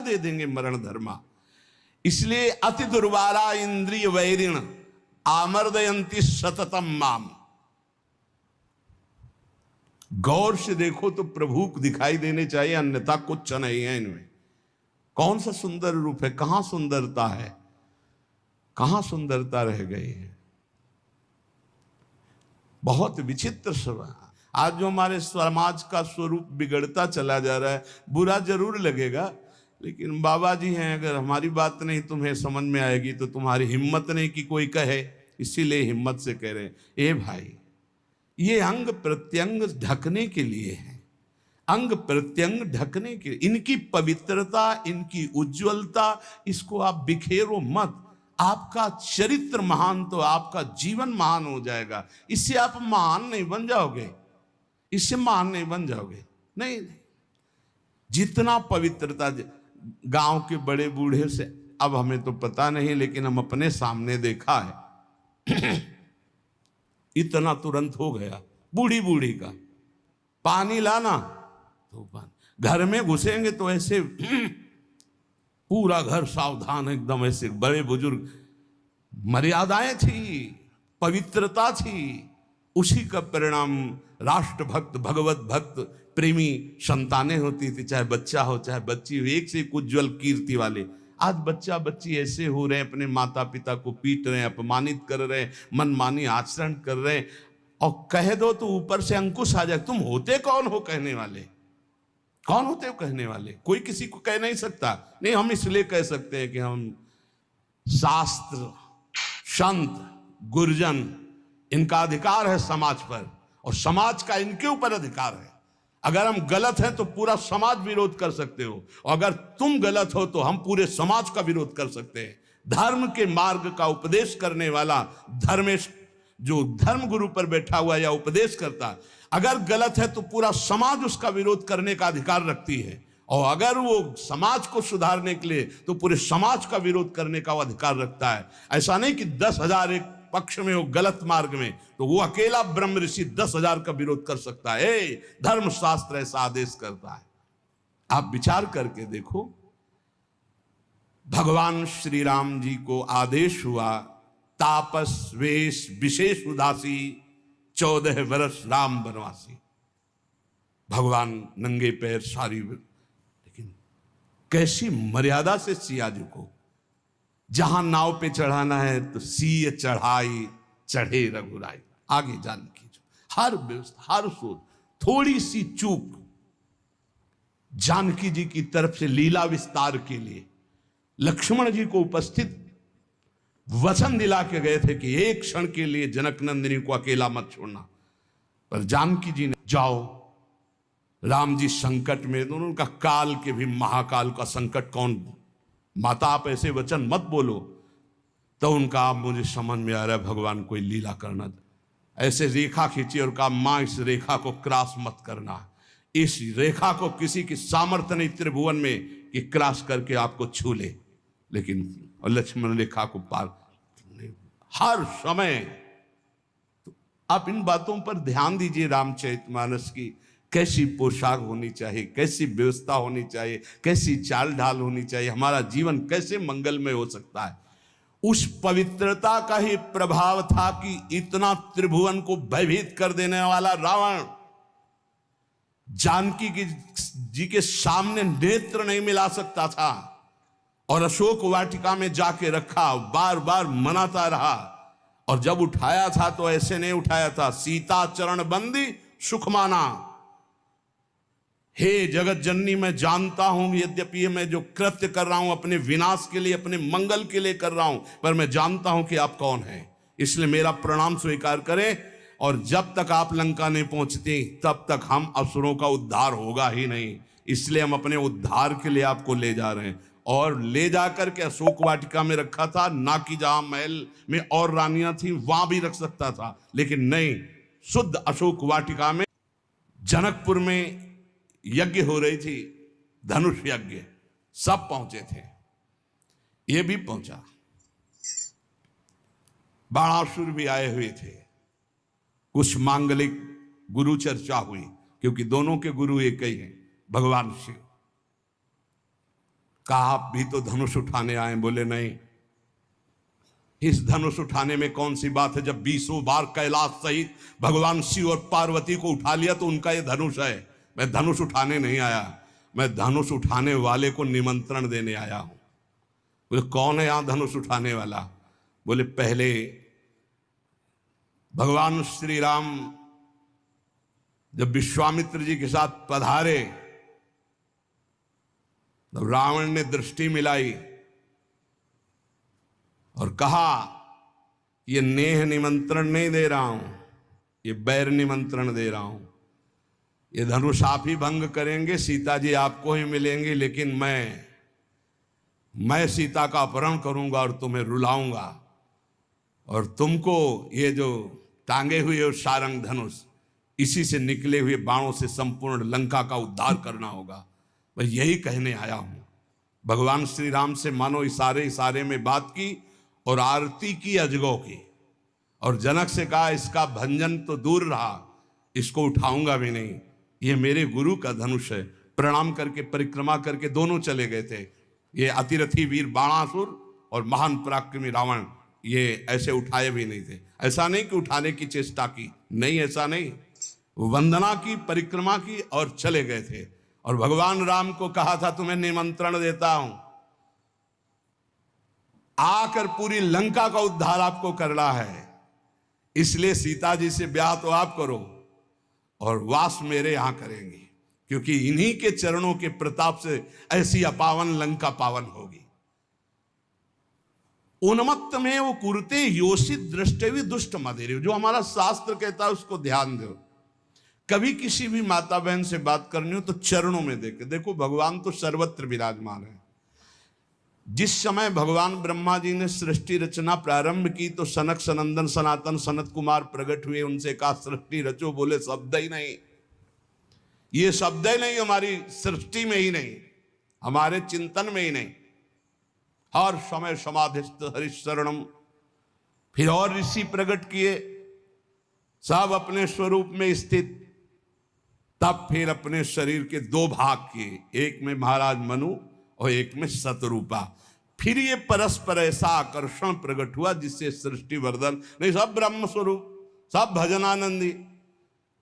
दे देंगे मरण धर्मा। इसलिए अति दुर्वारा इंद्रिय वैरिण आमर्दयंती सततम माम। गौर से देखो तो प्रभु दिखाई देने चाहिए, अन्यथा कुछ नहीं है इनमें। कौन सा सुंदर रूप है, कहां सुंदरता है, कहां सुंदरता रह गई है। बहुत विचित्र स्वभाव। आज जो हमारे समाज का स्वरूप बिगड़ता चला जा रहा है, बुरा जरूर लगेगा, लेकिन बाबा जी हैं, अगर हमारी बात नहीं तुम्हें समझ में आएगी तो तुम्हारी हिम्मत नहीं कि कोई कहे, इसीलिए हिम्मत से कह रहे हैं। ए भाई, ये अंग प्रत्यंग ढकने के लिए है, अंग प्रत्यंग ढकने के, इनकी पवित्रता, इनकी उज्जवलता, इसको आप बिखेरो मत। आपका चरित्र महान तो आपका जीवन महान हो जाएगा। इससे आप महान नहीं बन जाओगे, इससे महान नहीं बन जाओगे। नहीं, जितना पवित्रता, गांव के बड़े बूढ़े से, अब हमें तो पता नहीं, लेकिन हम अपने सामने देखा है इतना तुरंत हो गया। बूढ़ी बूढ़ी का पानी लाना तो पानी, घर में घुसेंगे तो ऐसे पूरा घर सावधान एकदम, ऐसे बड़े बुजुर्ग। मर्यादाएं थी, पवित्रता थी, उसी का परिणाम राष्ट्र भक्त, भगवत भक्त, प्रेमी संतानें होती थी, चाहे बच्चा हो चाहे बच्ची हो, एक से एक उज्जवल कीर्ति वाले। आज बच्चा बच्ची ऐसे हो रहे हैं, अपने माता पिता को पीट रहे हैं, अपमानित कर रहे हैं, मनमानी आचरण कर रहे हैं, और कह दो तो ऊपर से अंकुश आ जाए। तुम होते कौन हो कहने वाले, कौन होते हो कहने वाले? कोई किसी को कह नहीं सकता। नहीं, हम इसलिए कह सकते हैं कि हम शास्त्र, संत, गुरुजन, इनका अधिकार है समाज पर, और समाज का इनके ऊपर अधिकार है। अगर हम गलत हैं तो पूरा समाज विरोध कर सकते हो, और अगर तुम गलत हो तो हम पूरे समाज का विरोध कर सकते हैं। धर्म के मार्ग का उपदेश करने वाला धर्मेश, जो धर्म गुरु पर बैठा हुआ या उपदेश करता, अगर गलत है तो पूरा समाज उसका विरोध करने का अधिकार रखती है, और अगर वो समाज को सुधारने के लिए तो पूरे समाज का विरोध करने का वो अधिकार रखता है। ऐसा नहीं कि 10,000 एक पक्ष में हो गलत मार्ग में, तो वो अकेला ब्रह्म ऋषि 10,000 का विरोध कर सकता है। धर्म शास्त्र ऐसा आदेश करता है। आप विचार करके देखो, भगवान श्री राम जी को आदेश हुआ, तापस वेश विशेष उदासी 14 वर्ष राम वनवासी। भगवान नंगे पैर सारी, लेकिन कैसी मर्यादा से सिया जी को, जहां नाव पे चढ़ाना है तो सीय चढ़ाई चढ़े रघुराई। आगे जानकी जी हर व्यवस्था, हर सोच, थोड़ी सी चूक जानकी जी की तरफ से लीला विस्तार के लिए लक्ष्मण जी को उपस्थित वचन दिला के गए थे कि एक क्षण के लिए जनक नंदिनी को अकेला मत छोड़ना, पर जानकी जी ने जाओ, राम जी संकट में, दोनों उनका काल के भी महाकाल का संकट कौन, माता आप ऐसे वचन मत बोलो। तो उनका, आप मुझे समझ में आ रहा है भगवान कोई लीला करना, ऐसे रेखा खींची और कहा मां इस रेखा को क्रॉस मत करना, इस रेखा को किसी की सामर्थ्य नहीं त्रिभुवन में कि क्रॉस करके आपको छू ले। लेकिन और लक्ष्मण रेखा को पार हर समय। तो आप इन बातों पर ध्यान दीजिए। रामचरितमानस की कैसी पोशाक होनी चाहिए, कैसी व्यवस्था होनी चाहिए, कैसी चाल ढाल होनी चाहिए, हमारा जीवन कैसे मंगलमय हो सकता है। उस पवित्रता का ही प्रभाव था कि इतना त्रिभुवन को भयभीत कर देने वाला रावण जानकी जी के सामने नेत्र नहीं मिला सकता था, और अशोक वाटिका में जाके रखा, बार बार मनाता रहा, और जब उठाया था तो ऐसे नहीं उठाया था, सीता चरण बंदी सुख माना। हे जगत जननी, मैं जानता हूं यद्यपि मैं जो कृत्य कर रहा हूं अपने विनाश के लिए, अपने मंगल के लिए कर रहा हूं, पर मैं जानता हूं कि आप कौन हैं, इसलिए मेरा प्रणाम स्वीकार करें। और जब तक आप लंका नहीं पहुंचती तब तक हम असुरों का उद्धार होगा ही नहीं, इसलिए हम अपने उद्धार के लिए आपको ले जा रहे हैं। और ले जाकर के अशोक वाटिका में रखा था, ना कि जहां महल में और रानियां थी वहां भी रख सकता था, लेकिन नहीं, शुद्ध अशोक वाटिका में। जनकपुर में यज्ञ हो रही थी, धनुष यज्ञ, सब पहुंचे थे, ये भी पहुंचा, बाणासुर भी आए हुए थे, कुछ मांगलिक गुरु चर्चा हुई, क्योंकि दोनों के गुरु एक ही हैं, भगवान शिव। कहा आप भी तो धनुष उठाने आए? बोले नहीं, इस धनुष उठाने में कौन सी बात है? जब 20 बार कैलाश सहित भगवान शिव और पार्वती को उठा लिया तो उनका ये धनुष है। मैं धनुष उठाने नहीं आया, मैं धनुष उठाने वाले को निमंत्रण देने आया हूं। बोले कौन है यहां धनुष उठाने वाला? बोले पहले भगवान श्री राम जब विश्वामित्र जी के साथ पधारे तब रावण ने दृष्टि मिलाई और कहा ये नेह निमंत्रण नहीं दे रहा हूं, ये बैर निमंत्रण दे रहा हूं। ये धनुष आप ही भंग करेंगे, सीता जी आपको ही मिलेंगे, लेकिन मैं सीता का अपहरण करूंगा और तुम्हें रुलाऊंगा और तुमको ये जो टांगे हुए सारंग धनुष, इसी से निकले हुए बाणों से संपूर्ण लंका का उद्धार करना होगा। मैं यही कहने आया हूं। भगवान श्री राम से मानो इशारे में बात की और आरती की अजगौ की, और जनक से कहा इसका भंजन तो दूर रहा, इसको उठाऊंगा भी नहीं, ये मेरे गुरु का धनुष है। प्रणाम करके परिक्रमा करके दोनों चले गए थे। ये अतिरथी वीर बाणासुर और महान पराक्रमी रावण ये ऐसे उठाए भी नहीं थे। ऐसा नहीं कि उठाने की चेष्टा की, नहीं, ऐसा नहीं, वंदना की, परिक्रमा की और चले गए थे। और भगवान राम को कहा था तुम्हें निमंत्रण देता हूं, आकर पूरी लंका का उद्धार आपको करना है, इसलिए सीता जी से ब्याह तो आप करो और वास मेरे यहां करेंगे, क्योंकि इन्हीं के चरणों के प्रताप से ऐसी अपावन लंका पावन होगी। उन्मत्त में वो कुरते योषित दृष्टि दुष्ट मदेरे, जो हमारा शास्त्र कहता है उसको ध्यान दो। कभी किसी भी माता बहन से बात करनी हो तो चरणों में देखो, भगवान तो सर्वत्र विराजमान है। जिस समय भगवान ब्रह्मा जी ने सृष्टि रचना प्रारंभ की तो सनक सनंदन सनातन सनत कुमार प्रकट हुए, उनसे कहा सृष्टि रचो, बोले शब्द ही नहीं, ये शब्द ही नहीं, हमारी सृष्टि में ही नहीं, हमारे चिंतन में ही नहीं। हर समय समाधिस्थ हरिशरणम। फिर और ऋषि प्रकट किए, सब अपने स्वरूप में स्थित। तब फिर अपने शरीर के 2 भाग किए, एक में महाराज मनु और एक में शतरूपा। फिर ये परस्पर ऐसा आकर्षण प्रकट हुआ जिससे सृष्टि वर्धन नहीं, सब ब्रह्म स्वरूप, सब भजनानंदी,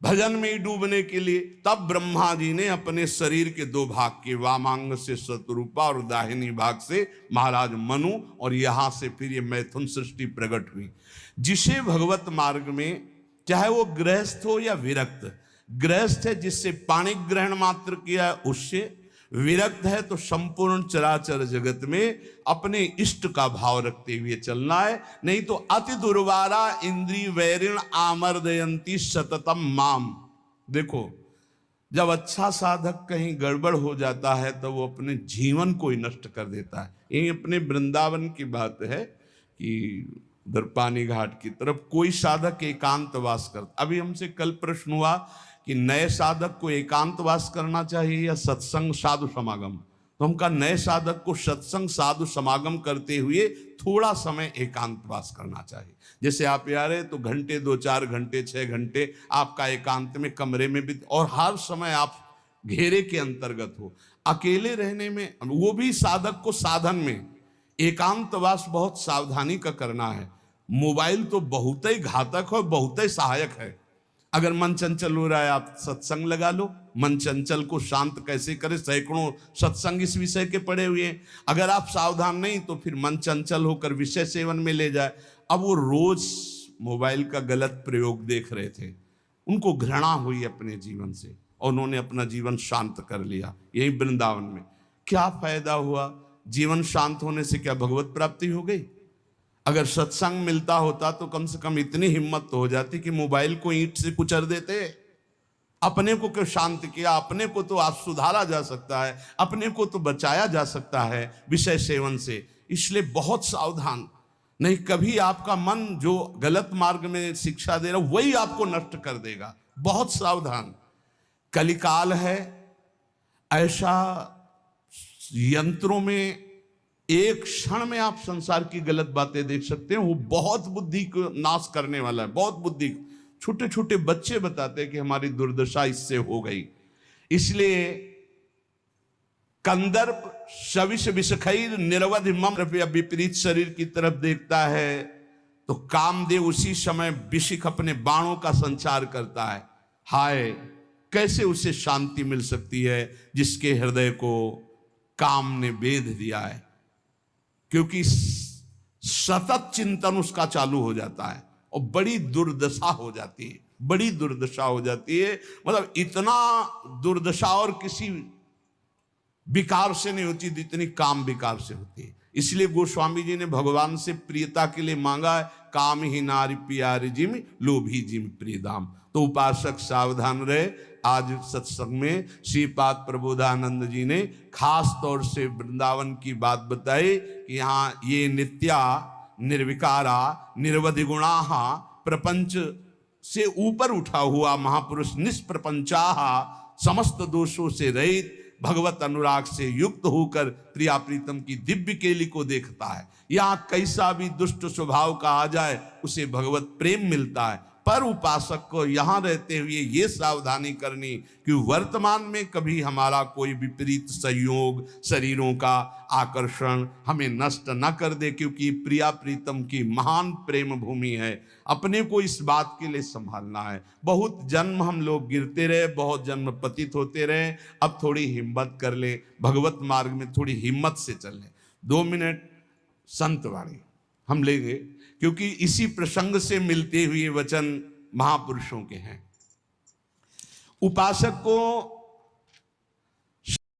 भजन में ही डूबने के लिए। तब ब्रह्मा जी ने अपने शरीर के 2 भाग किए, वामांग से शतरूपा और दाहिनी भाग से महाराज मनु, और यहां से फिर ये मैथुन सृष्टि प्रकट हुई। जिसे भगवत मार्ग में, चाहे वो गृहस्थ हो या विरक्त, गृहस्थ है जिससे पाणी ग्रहण मात्र किया उससे, विरक्त है तो संपूर्ण चराचर जगत में अपने इष्ट का भाव रखते हुए चलना है। नहीं तो अति दुर्वारा इंद्रिय वैरिण आमर्दयंती सततम माम। देखो, जब अच्छा साधक कहीं गड़बड़ हो जाता है तो वो अपने जीवन को ही नष्ट कर देता है। ये अपने वृंदावन की बात है कि उधर पानी घाट की तरफ कोई साधक एकांतवास करता। अभी हमसे कल प्रश्न हुआ कि नए साधक को एकांतवास करना चाहिए या सत्संग साधु समागम। तो हम कहा नए साधक को सत्संग साधु समागम करते हुए थोड़ा समय एकांतवास करना चाहिए। जैसे आप आ रहे तो घंटे 2-4 घंटे 6 घंटे आपका एकांत में कमरे में भी, और हर समय आप घेरे के अंतर्गत हो। अकेले रहने में, वो भी साधक को साधन में एकांतवास बहुत सावधानी का करना है। मोबाइल तो बहुत ही घातक है, बहुत ही सहायक है। अगर मन चंचल हो रहा है आप सत्संग लगा लो, मन चंचल को शांत कैसे करें, सैकड़ों सत्संग इस विषय के पड़े हुए हैं। अगर आप सावधान नहीं तो फिर मन चंचल होकर विषय सेवन में ले जाए। अब वो रोज मोबाइल का गलत प्रयोग देख रहे थे, उनको घृणा हुई अपने जीवन से और उन्होंने अपना जीवन शांत कर लिया यही वृंदावन में। क्या फायदा हुआ? जीवन शांत होने से क्या भगवत प्राप्ति हो गई? अगर सत्संग मिलता होता तो कम से कम इतनी हिम्मत तो हो जाती कि मोबाइल को ईंट से कुचल देते। अपने को क्यों शांत किया? अपने को तो आज सुधारा जा सकता है, अपने को तो बचाया जा सकता है विषय सेवन से। इसलिए बहुत सावधान, नहीं कभी आपका मन जो गलत मार्ग में शिक्षा दे रहा वही आपको नष्ट कर देगा। बहुत सावधान। कलिकाल है ऐसा, यंत्रों में एक क्षण में आप संसार की गलत बातें देख सकते हैं। वो बहुत बुद्धि को नाश करने वाला है, बहुत बुद्धि। छोटे छोटे बच्चे बताते हैं कि हमारी दुर्दशा इससे हो गई। इसलिए कंदर्प सविष विषखैर निरवधि मम विपरीत शरीर की तरफ देखता है तो कामदेव उसी समय विशिख अपने बाणों का संचार करता है। हाय, कैसे उसे शांति मिल सकती है जिसके हृदय को काम ने बेध दिया है, क्योंकि सतत चिंतन उसका चालू हो जाता है और बड़ी दुर्दशा हो जाती है, बड़ी दुर्दशा हो जाती है। मतलब इतना दुर्दशा और किसी विकार से नहीं होती जितनी काम विकार से होती है। इसलिए गोस्वामी जी ने भगवान से प्रियता के लिए मांगा है, काम ही नारी प्यारी जिम लोभी जिम प्रियदाम। तो उपासक सावधान रहे। आज सत्संग में श्रीपाद प्रबोधानंद जी ने खास तौर से वृंदावन की बात बताई कि यहाँ ये नित्या निर्विकारा निरवधि गुणाहा प्रपंच से ऊपर उठा हुआ महापुरुष निष्प्रपंचाह समस्त दोषों से रहित भगवत अनुराग से युक्त होकर प्रिया प्रीतम की दिव्य केली को देखता है। यहाँ कैसा भी दुष्ट स्वभाव का आ जाए उसे भगवत प्रेम मिलता है। पर उपासक को यहाँ रहते हुए ये सावधानी करनी कि वर्तमान में कभी हमारा कोई विपरीत संयोग शरीरों का आकर्षण हमें नष्ट न कर दे, क्योंकि प्रिया प्रीतम की महान प्रेम भूमि है। अपने को इस बात के लिए संभालना है। बहुत जन्म हम लोग गिरते रहे, बहुत जन्म पतित होते रहे, अब थोड़ी हिम्मत कर ले, भगवत मार्ग में थोड़ी हिम्मत से चल ले। 2 मिनट संत वाणी हम लेंगे, क्योंकि इसी प्रसंग से मिलते हुए वचन महापुरुषों के हैं। उपासक को